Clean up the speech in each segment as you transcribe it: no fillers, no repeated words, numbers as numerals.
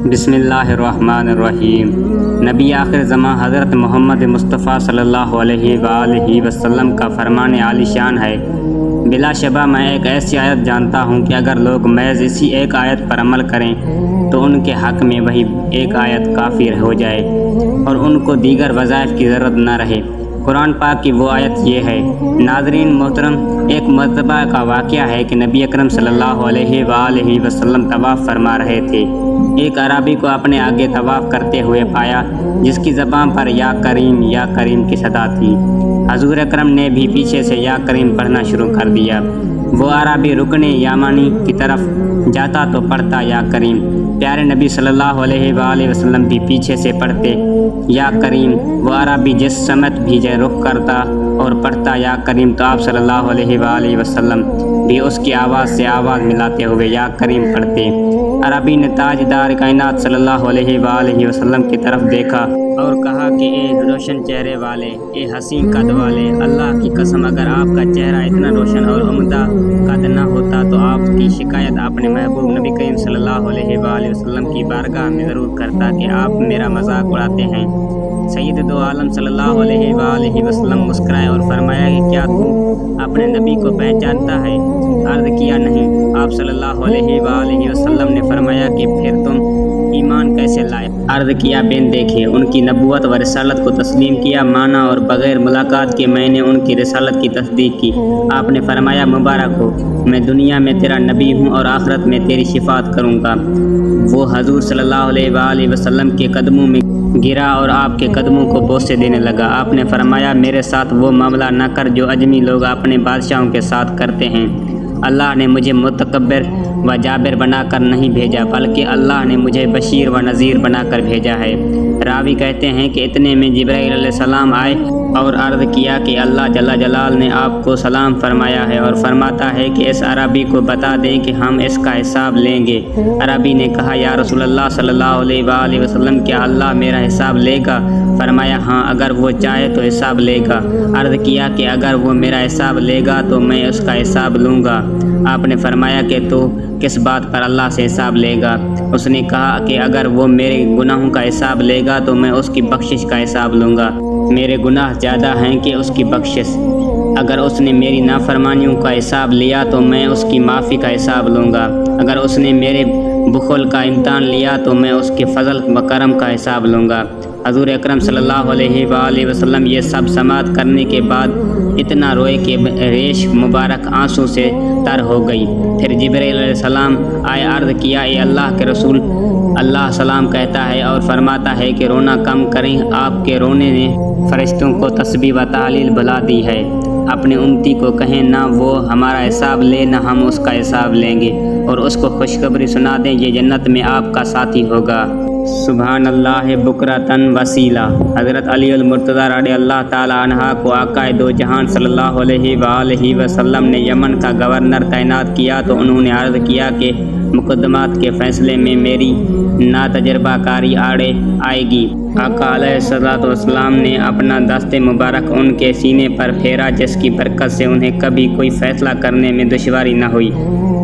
بسم اللہ الرحمن الرحیم۔ نبی آخر زمان حضرت محمد مصطفیٰ صلی اللہ علیہ وآلہ وسلم کا فرمان عالی شان ہے۔ بلا شبہ میں ایک ایسی آیت جانتا ہوں کہ اگر لوگ محض اسی ایک آیت پر عمل کریں تو ان کے حق میں وہی ایک آیت کافی ہو جائے اور ان کو دیگر وظائف کی ضرورت نہ رہے۔ قرآن پاک کی وہ آیت یہ ہے۔ ناظرین محترم، ایک مرتبہ کا واقعہ ہے کہ نبی اکرم صلی اللہ علیہ وآلہ وسلم طواف فرما رہے تھے۔ ایک عربی کو اپنے آگے طواف کرتے ہوئے پایا جس کی زبان پر یا کریم کی صدا تھی۔ حضور اکرم نے بھی پیچھے سے یا کریم پڑھنا شروع کر دیا۔ وہ عربی رکن یمانی کی طرف جاتا تو پڑھتا یا کریم۔ پیارے نبی صلی اللہ علیہ وآلہ وسلم بھی پیچھے سے پڑھتے یا کریم۔ وہ عربی جس سمت بھی رخ کرتا اور پڑھتا یا کریم تو آپ صلی اللہ علیہ وآلہ وسلم بھی اس کی آواز سے آواز ملاتے ہوئے یا کریم پڑھتے۔ عربی نے تاجدار کائنات صلی اللہ علیہ وآلہ وسلم کی طرف دیکھا اور کہا کہ اے روشن چہرے والے، اے حسین قد والے، اللہ کی قسم اگر آپ کا چہرہ اتنا روشن اور عمدہ قد نہ ہوتا تو آپ کی شکایت اپنے محبوب نبی کریم صلی اللہ علیہ وآلہ وسلم کی بارگاہ میں ضرور کرتا کہ آپ میرا مذاق اڑاتے ہیں۔ سید دو عالم صلی اللہ علیہ وآلہ وسلم مسکرائے اور فرمایا کہ کیا تو اپنے نبی کو پہچانتا ہے؟ عرض کیا نہیں۔ آپ صلی اللہ علیہ وآلہ وسلم نے فرمایا کہ پھر تم ایمان کیسے لائے؟ عرض کیا بین دیکھے ان کی نبوت و رسالت کو تسلیم کیا، مانا اور بغیر ملاقات کے میں نے ان کی رسالت کی تصدیق کی۔ آپ نے فرمایا مبارک ہو، میں دنیا میں تیرا نبی ہوں اور آخرت میں تیری شفاعت کروں گا۔ وہ حضور صلی اللہ علیہ وآلہ وسلم کے قدموں میں گرا اور آپ کے قدموں کو بوسے دینے لگا۔ آپ نے فرمایا میرے ساتھ وہ معاملہ نہ کر جو اجمی لوگ اپنے بادشاہوں کے ساتھ کرتے ہیں۔ اللہ نے مجھے متکبر و جابر بنا کر نہیں بھیجا بلکہ اللہ نے مجھے بشیر و نذیر بنا کر بھیجا ہے۔ راوی کہتے ہیں کہ اتنے میں جبرائیل علیہ السلام آئے اور عرض کیا کہ اللہ جل جلال نے آپ کو سلام فرمایا ہے اور فرماتا ہے کہ اس عربی کو بتا دیں کہ ہم اس کا حساب لیں گے۔ عربی نے کہا یا رسول اللہ صلی اللہ علیہ وآلہ وسلم کیا اللہ میرا حساب لے گا؟ فرمایا ہاں، اگر وہ چاہے تو حساب لے گا۔ عرض کیا کہ اگر وہ میرا حساب لے گا تو میں اس کا حساب لوں گا۔ آپ نے فرمایا کہ تو کس بات پر اللہ سے حساب لے گا؟ اس نے کہا کہ اگر وہ میرے گناہوں کا حساب لے گا تو میں اس کی بخشش کا حساب لوں گا۔ میرے گناہ زیادہ ہیں کہ اس کی بخشش۔ اگر اس نے میری نافرمانیوں کا حساب لیا تو میں اس کی معافی کا حساب لوں گا۔ اگر اس نے میرے بخل کا امتحان لیا تو میں اس کے فضل و کرم کا حساب لوں گا۔ حضور اکرم صلی اللہ علیہ وآلہ وسلم یہ سب سماعت کرنے کے بعد اتنا روئے کہ ریش مبارک آنسوں سے تر ہو گئی۔ پھر جبرائیل علیہ السلام آئے، عرض کیا اے اللہ کے رسول، اللہ سلام کہتا ہے اور فرماتا ہے کہ رونا کم کریں۔ آپ کے رونے نے فرشتوں کو تسبیح و تحلیل بلا دی ہے۔ اپنے امتی کو کہیں نہ وہ ہمارا حساب لے نہ ہم اس کا حساب لیں گے، اور اس کو خوشخبری سنا دیں یہ جنت میں آپ کا ساتھی ہوگا۔ سبحان اللہ بکرتن وسیلہ۔ حضرت علی المرتضیٰ رضی اللہ تعالی عنہ کو آقائے دو جہان صلی اللہ علیہ وآلہ وسلم نے یمن کا گورنر تعینات کیا تو انہوں نے عرض کیا کہ مقدمات کے فیصلے میں میری ناتجربہ کاری آڑے آئے گی۔ آقا علیہ الصلوۃ والسلام نے اپنا دست مبارک ان کے سینے پر پھیرا جس کی برکت سے انہیں کبھی کوئی فیصلہ کرنے میں دشواری نہ ہوئی۔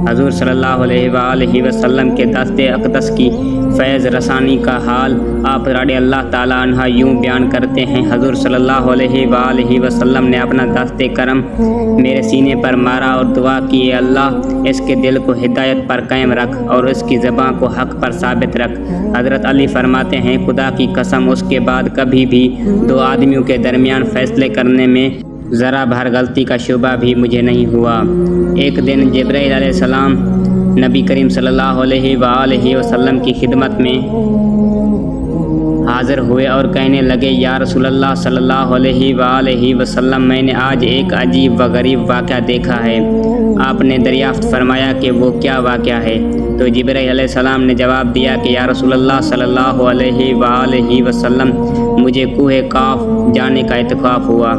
حضور صلی اللہ علیہ وآلہ وسلم کے دست اقدس کی فیض رسانی کا حال آپ رضی اللہ تعالیٰ عنہ یوں بیان کرتے ہیں، حضور صلی اللہ علیہ وآلہ وسلم نے اپنا دست کرم میرے سینے پر مارا اور دعا کی اے اللہ اس کے دل کو ہدایت پر قائم رکھ اور اس کی زبان کو حق پر ثابت رکھ۔ حضرت علی فرماتے ہیں خدا کی قسم اس کے بعد کبھی بھی دو آدمیوں کے درمیان فیصلے کرنے میں ذرا بھر غلطی کا شبہ بھی مجھے نہیں ہوا۔ ایک دن جبرائیل علیہ السلام نبی کریم صلی اللہ علیہ وآلہ وسلم کی خدمت میں حاضر ہوئے اور کہنے لگے یا رسول اللہ صلی اللہ علیہ وآلہ وسلم میں نے آج ایک عجیب و غریب واقعہ دیکھا ہے۔ آپ نے دریافت فرمایا کہ وہ کیا واقعہ ہے؟ تو جبرائیل علیہ السلام نے جواب دیا کہ یا رسول اللہ صلی اللہ علیہ وآلہ وسلم مجھے کوہ کاف جانے کا اتفاق ہوا۔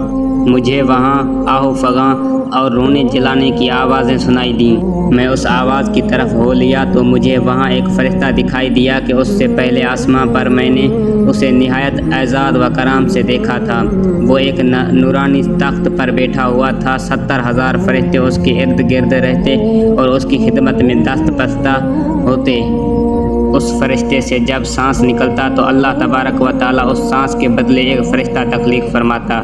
مجھے وہاں آہو فغاں اور رونے جلانے کی آوازیں سنائی دیں۔ میں اس آواز کی طرف ہو لیا تو مجھے وہاں ایک فرشتہ دکھائی دیا کہ اس سے پہلے آسمان پر میں نے اسے نہایت اعزاز و کرام سے دیکھا تھا۔ وہ ایک نورانی تخت پر بیٹھا ہوا تھا۔ 70,000 فرشتے اس کے ارد گرد رہتے اور اس کی خدمت میں دست بستہ ہوتے۔ اس فرشتے سے جب سانس نکلتا تو اللہ تبارک و تعالیٰ اس سانس کے بدلے ایک فرشتہ تخلیق فرماتا۔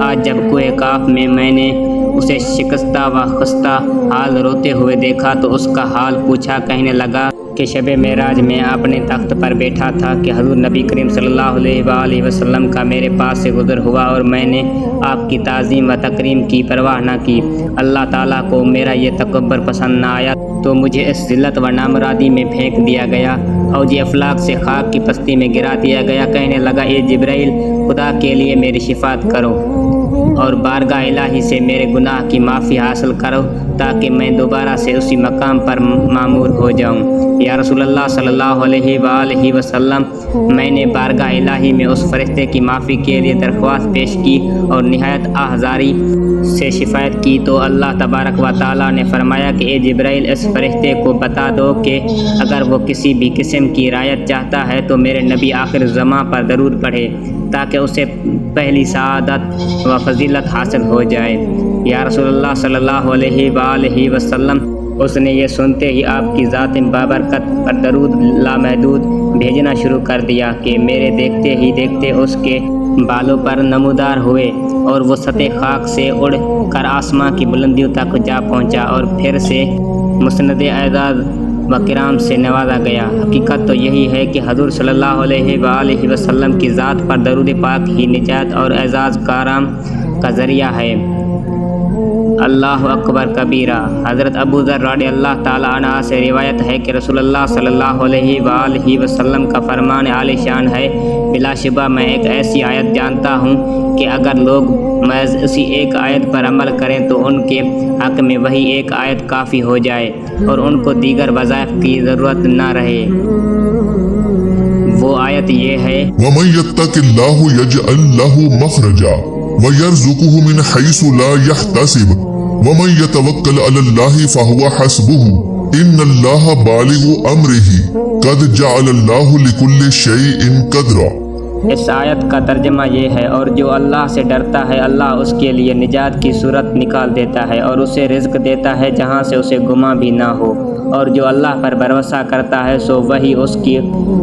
آج جب کوہ کاف میں نے اسے شکستہ و خستہ حال روتے ہوئے دیکھا تو اس کا حال پوچھا، کہنے لگا کہ شب معراج میں اپنے تخت پر بیٹھا تھا کہ حضور نبی کریم صلی اللہ علیہ وآلہ وسلم کا میرے پاس سے گزر ہوا اور میں نے آپ کی تعظیم و تکریم کی پرواہ نہ کی۔ اللہ تعالیٰ کو میرا یہ تکبر پسند نہ آیا تو مجھے اس ذلت و نامرادی میں پھینک دیا گیا، اوج افلاک سے خاک کی پستی میں گرا دیا گیا۔ کہنے لگا، اے جبرائیل، خدا کے لیے میری شفاعت کرو اور بارگاہ الہی سے میرے گناہ کی معافی حاصل کرو تاکہ میں دوبارہ سے اسی مقام پر معمور ہو جاؤں۔ یا رسول اللہ صلی اللہ علیہ وآلہ وسلم، میں نے بارگاہ الہی میں اس فرشتے کی معافی کے لیے درخواست پیش کی اور نہایت آہذاری سے شفاعت کی تو اللہ تبارک و تعالیٰ نے فرمایا کہ اے جبرائیل، اس فرشتے کو بتا دو کہ اگر وہ کسی بھی قسم کی رعایت چاہتا ہے تو میرے نبی آخر زماں پر درود پڑھے تاکہ اسے پہلی سعادت و فضیلت حاصل ہو جائے۔ یا رسول اللہ صلی اللہ علیہ وآلہ وسلم، اس نے یہ سنتے ہی آپ کی ذات بابرکت پر درود لامحدود بھیجنا شروع کر دیا کہ میرے دیکھتے ہی دیکھتے اس کے بالوں پر نمودار ہوئے اور وہ سطح خاک سے اڑ کر آسماں کی بلندیوں تک جا پہنچا اور پھر سے مسند اعزاز و کرام سے نوازا گیا۔ حقیقت تو یہی ہے کہ حضور صلی اللہ علیہ وآلہ وسلم کی ذات پر درود پاک ہی نجات اور اعزاز کرام کا ذریعہ ہے۔ اللہ اکبر کبیرہ۔ حضرت ابو ذر رضی اللہ تعالیٰ عنہ سے روایت ہے کہ رسول اللہ صلی اللہ علیہ وآلہ وسلم کا فرمان عالی شان ہے، بلا شبہ میں ایک ایسی آیت جانتا ہوں کہ اگر لوگ محض اسی ایک آیت پر عمل کریں تو ان کے حق میں وہی ایک آیت کافی ہو جائے اور ان کو دیگر وظائف کی ضرورت نہ رہے۔ وہ آیت یہ ہے، وَمَن يَتَّقِ اللَّهَ يَجْعَل لَّهُ مَخْرَجًا وَيَرْزُقْهُ مِنْ حَيْثُ لَا يَحْتَسِبُ وَمَن يَتَوَكَّلْ عَلَى اللَّهِ فَهُوَ حَسْبُهُ إِنَّ اللَّهَ بَالِغُ أَمْرِهِ قَدْ جَعَلَ اللَّهُ لِكُلِّ شَيْءٍ قَدْرًا۔ اس آیت کا ترجمہ یہ ہے، اور جو اللہ سے ڈرتا ہے اللہ اس کے لیے نجات کی صورت نکال دیتا ہے اور اسے رزق دیتا ہے جہاں سے اسے گماں بھی نہ ہو، اور جو اللہ پر بھروسہ کرتا ہے سو وہی اس کی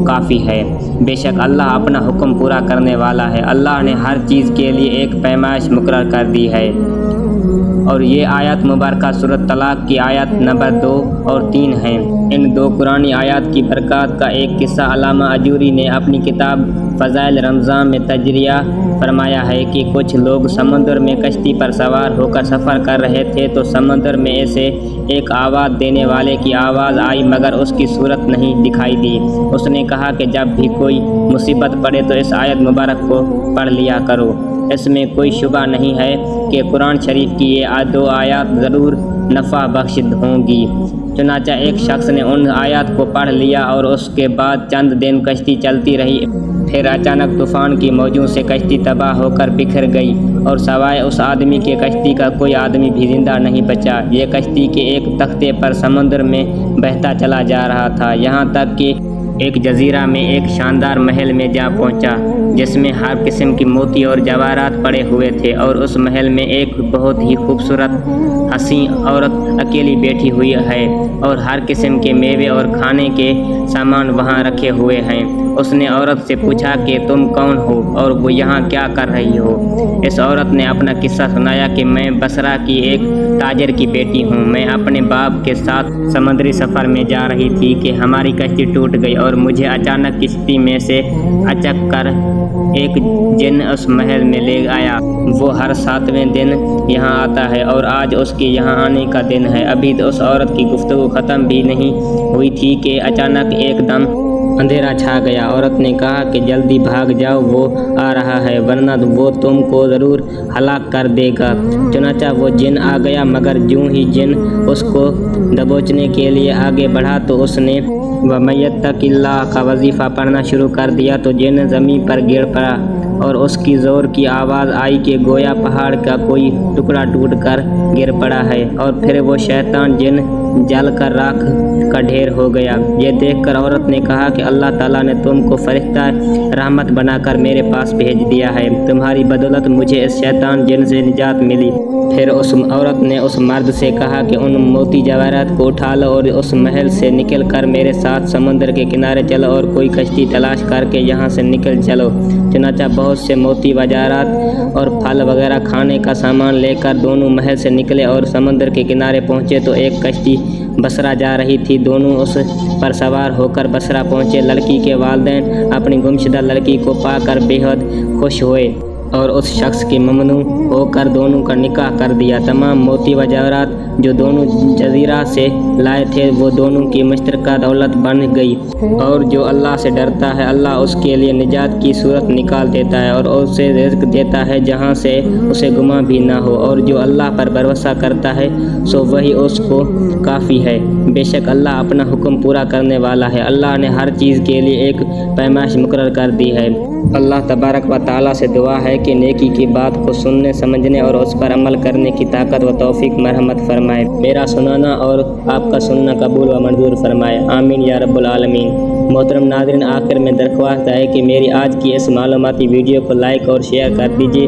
کافی ہے۔ بے شک اللہ اپنا حکم پورا کرنے والا ہے۔ اللہ نے ہر چیز کے لیے ایک پیمائش مقرر کر دی ہے۔ اور یہ آیات مبارکہ سورۃ طلاق کی آیات نمبر 2 اور 3 ہیں۔ ان دو قرآنی آیات کی برکات کا ایک قصہ علامہ اجوری نے اپنی کتاب فضائل رمضان میں تجریہ فرمایا ہے کہ کچھ لوگ سمندر میں کشتی پر سوار ہو کر سفر کر رہے تھے تو سمندر میں ایسے ایک آواز دینے والے کی آواز آئی مگر اس کی صورت نہیں دکھائی دی۔ اس نے کہا کہ جب بھی کوئی مصیبت پڑے تو اس آیت مبارک کو پڑھ لیا کرو، اس میں کوئی شبہ نہیں ہے کہ قرآن شریف کی یہ دو آیات ضرور نفع بخش ہوں گی۔ چنانچہ ایک شخص نے ان آیات کو پڑھ لیا اور اس کے بعد چند دن کشتی چلتی رہی، پھر اچانک طوفان کی موجوں سے کشتی تباہ ہو کر بکھر گئی اور سوائے اس آدمی کے کشتی کا کوئی آدمی بھی زندہ نہیں بچا۔ یہ کشتی کے ایک تختے پر سمندر میں بہتا چلا جا رہا تھا، یہاں تک کہ ایک جزیرہ میں ایک شاندار محل میں جا پہنچا جس میں ہر قسم کی موتی اور جواہرات پڑے ہوئے تھے، اور اس محل میں ایک بہت ہی خوبصورت حسین عورت اکیلی بیٹھی ہوئی ہے اور ہر قسم کے میوے اور کھانے کے سامان وہاں رکھے ہوئے ہیں۔ اس نے عورت سے پوچھا کہ تم کون ہو اور وہ یہاں کیا کر رہی ہو؟ اس عورت نے اپنا قصہ سنایا کہ میں بصرہ کی ایک تاجر کی بیٹی ہوں، میں اپنے باپ کے ساتھ سمندری سفر میں جا رہی تھی کہ ہماری کشتی ٹوٹ گئی اور مجھے اچانک کشتی میں سے اچک کر ایک جن اس محل میں لے آیا۔ وہ ہر 7ویں دن یہاں آتا ہے اور آج اس کے یہاں آنے کا دن ہے۔ ابھی تو اس عورت کی گفتگو ختم بھی نہیں ہوئی تھی کہ اچانک ایک دم اندھیرا چھا گیا۔ عورت نے کہا کہ جلدی بھاگ جاؤ، وہ آ رہا ہے ورنہ وہ تم کو ضرور ہلاک کر دے گا۔ چنانچہ وہ جن آ گیا مگر جوں ہی جن اس کو دبوچنے کے لیے آگے بڑھا تو اس نے وَمَن يَتَّقِ اللَّهَ کا وظیفہ پڑھنا شروع کر دیا تو جن زمین پر گر پڑا اور اس کی زور کی آواز آئی کہ گویا پہاڑ کا کوئی ٹکڑا ٹوٹ کر گر پڑا ہے، اور پھر وہ شیطان جن جل کر راکھ کا ڈھیر ہو گیا۔ یہ دیکھ کر عورت نے کہا کہ اللہ تعالیٰ نے تم کو فرشتہ رحمت بنا کر میرے پاس بھیج دیا ہے، تمہاری بدولت مجھے اس شیطان جن سے نجات ملی۔ پھر اس عورت نے اس مرد سے کہا کہ ان موتی جواہرات کو اٹھا لو اور اس محل سے نکل کر میرے ساتھ سمندر کے کنارے چلو اور کوئی کشتی تلاش کر کے یہاں سے نکل چلو۔ چنانچہ بہت سے موتی جواہرات اور پھل وغیرہ کھانے کا سامان لے کر دونوں محل سے نکلے اور سمندر کے کنارے پہنچے تو ایک کشتی بصرہ جا رہی تھی۔ دونوں اس پر سوار ہو کر بصرہ پہنچے۔ لڑکی کے والدین اپنی گمشدہ لڑکی کو پا کر بے حد خوش ہوئے اور اس شخص کی ممنوع ہو کر دونوں کا نکاح کر دیا۔ تمام موتی و جواہرات جو دونوں جزیرہ سے لائے تھے وہ دونوں کی مشترکہ دولت بن گئی، اور جو اللہ سے ڈرتا ہے اللہ اس کے لیے نجات کی صورت نکال دیتا ہے اور اسے رزق دیتا ہے جہاں سے اسے گماں بھی نہ ہو، اور جو اللہ پر بھروسہ کرتا ہے سو وہی اس کو کافی ہے۔ بے شک اللہ اپنا حکم پورا کرنے والا ہے۔ اللہ نے ہر چیز کے لیے ایک پیمائش مقرر کر دی ہے۔ اللہ تبارک و تعالیٰ سے دعا ہے کہ نیکی کی بات کو سننے سمجھنے اور اس پر عمل کرنے کی طاقت و توفیق مرحمت فرمائے۔ میرا سنانا اور آپ کا سننا قبول و منظور فرمائے، آمین یا رب العالمین۔ محترم ناظرین، آخر میں درخواست ہے کہ میری آج کی اس معلوماتی ویڈیو کو لائک اور شیئر کر دیجیے۔